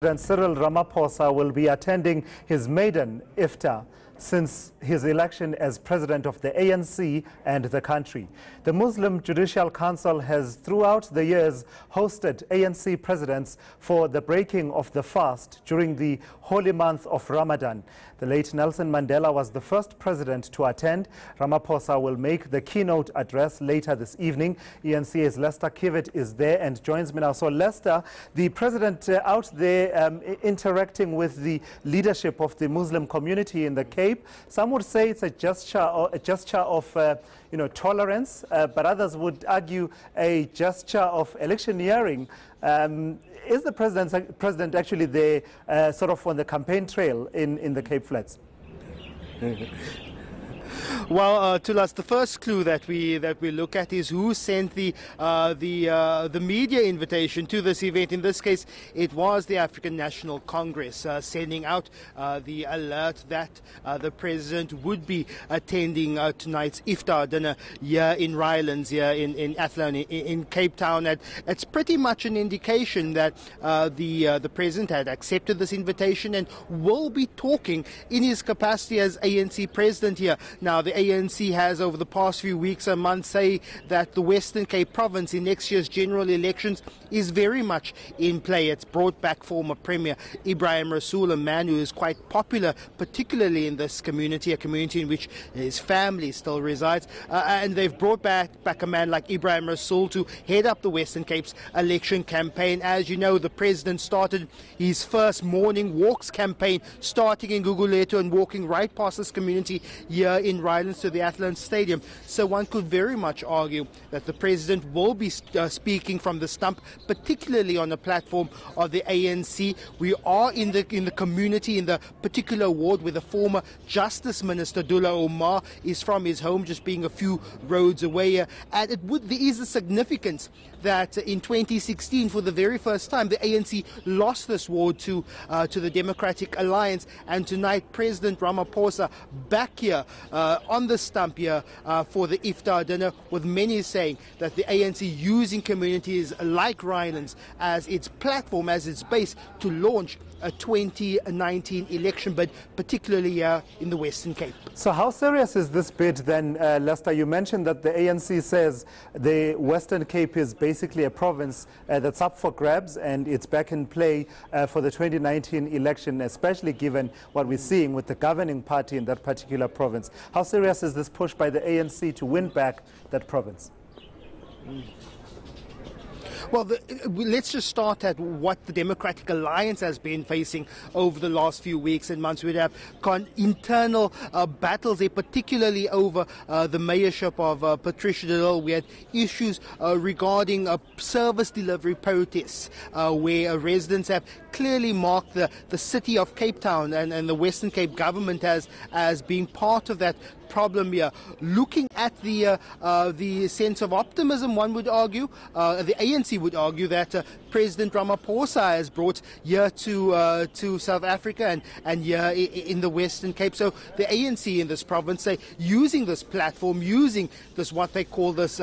President Cyril Ramaphosa will be attending his maiden Iftar since his election as president of the ANC and the country. The Muslim Judicial Council has throughout the years hosted ANC presidents for the breaking of the fast during the holy month of Ramadan. The late Nelson Mandela was the first president to attend. Ramaphosa will make the keynote address later this evening. eNCA's Lester Kiewit is there and joins me now. So Lester, the president out there interacting with the leadership of the Muslim community in the Cape. Some would say it's a gesture of tolerance, but others would argue a gesture of electioneering. Is the president actually there sort of on the campaign trail in the Cape Flats? Well, Tulas, the first clue that we look at is who sent the media invitation to this event. In this case, it was the African National Congress sending out the alert that the president would be attending tonight's Iftar dinner here in Rylands, here in Athlone, in Cape Town. And it's pretty much an indication that the president had accepted this invitation and will be talking in his capacity as ANC president here. Now, the ANC has over the past few weeks and months say that the Western Cape province in next year's general elections is very much in play. It's brought back former Premier Ebrahim Rasool, a man who is quite popular, particularly in this community, a community in which his family still resides. And they've brought back a man like Ebrahim Rasool to head up the Western Cape's election campaign. As you know, the president started his first morning walks campaign, starting in Gugulethu and walking right past this community here in Rylands to the Athlone Stadium. So one could very much argue that the president will be speaking from the stump, particularly on the platform of the ANC. We are in the community, in the particular ward where the former Justice Minister Dula Omar is from, his home just being a few roads away. And there is a significance that in 2016, for the very first time, the ANC lost this ward to the Democratic Alliance. And tonight, President Ramaphosa back here on the stump here for the Iftar dinner, with many saying that the ANC using communities like Rylands as its platform, as its base to launch a 2019 election bid, particularly here in the Western Cape. So how serious is this bid then, Lester? You mentioned that the ANC says the Western Cape is basically a province that's up for grabs and it's back in play for the 2019 election, especially given what we're seeing with the governing party in that particular province. How serious is this push by the ANC to win back that province? Well, let's just start at what the Democratic Alliance has been facing over the last few weeks and months. We'd have internal battles, particularly over the mayorship of Patricia de Lille. We had issues regarding service delivery protests, where residents have clearly marked the city of Cape Town and the Western Cape government as being part of that problem here. Looking at the sense of optimism, one would argue, the ANC would argue that President Ramaphosa has brought here to South Africa and here in the Western Cape. So the ANC in this province say using this platform, using this what they call this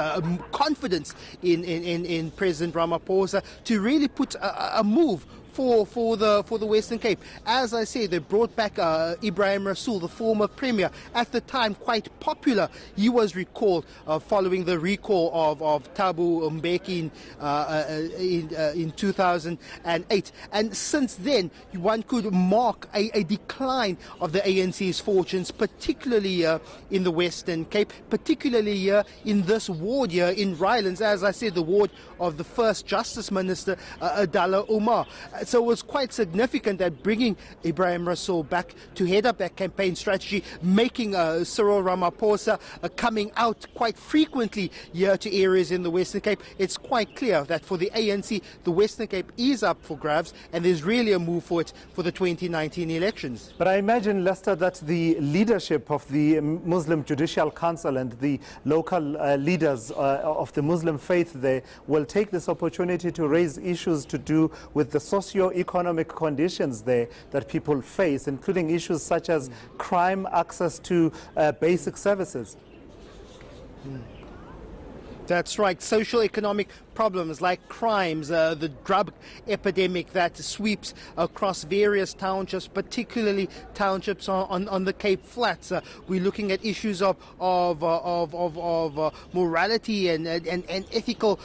confidence in President Ramaphosa to really put a move for the Western Cape. As I say, they brought back Ebrahim Rasool, the former premier, at the time quite popular. He was recalled following the recall of Thabo Mbeki in 2008. And since then, one could mark a decline of the ANC's fortunes, particularly in the Western Cape, particularly here in this ward here in Rylands, as I said, the ward of the first Justice Minister, Dula Omar. So it was quite significant that bringing Ebrahim Rasool back to head up that campaign strategy, making Cyril Ramaphosa coming out quite frequently here to areas in the Western Cape. It's quite clear that for the ANC, the Western Cape is up for grabs and there's really a move for it for the 2019 elections. But I imagine, Lester, that the leadership of the Muslim Judicial Council and the local leaders of the Muslim faith there will take this opportunity to raise issues to do with the socio-economic conditions there that people face, including issues such as crime, access to basic services. That's right. Social economic problems like crimes, the drug epidemic that sweeps across various townships, particularly townships on the Cape Flats. We're looking at issues of morality and ethical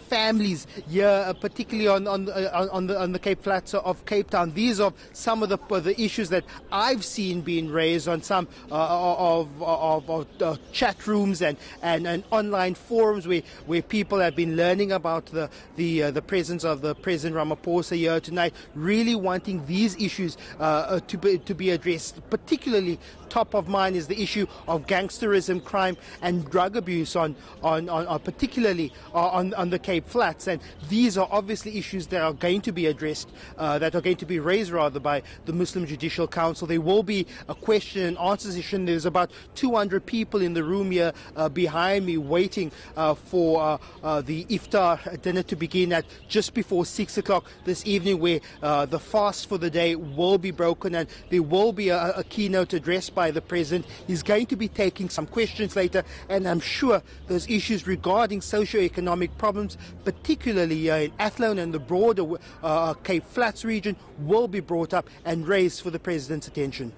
families here, particularly on the Cape Flats of Cape Town. These are some of the issues that I've seen being raised on some chat rooms and online forums where people have been learning about the presence of the President Ramaphosa here tonight, really wanting these issues to be addressed. Particularly top of mind is the issue of gangsterism, crime and drug abuse particularly on the Cape Flats, and these are obviously issues that are going to be addressed, that are going to be raised rather by the Muslim Judicial Council. There will be a question and answer session. There's about 200 people in the room here behind me waiting for the Iftar dinner to begin at just before 6 o'clock this evening, where the fast for the day will be broken and there will be a keynote address by the President. He's going to be taking some questions later, and I'm sure those issues regarding socio-economic problems, particularly in Athlone and the broader Cape Flats region, will be brought up and raised for the President's attention.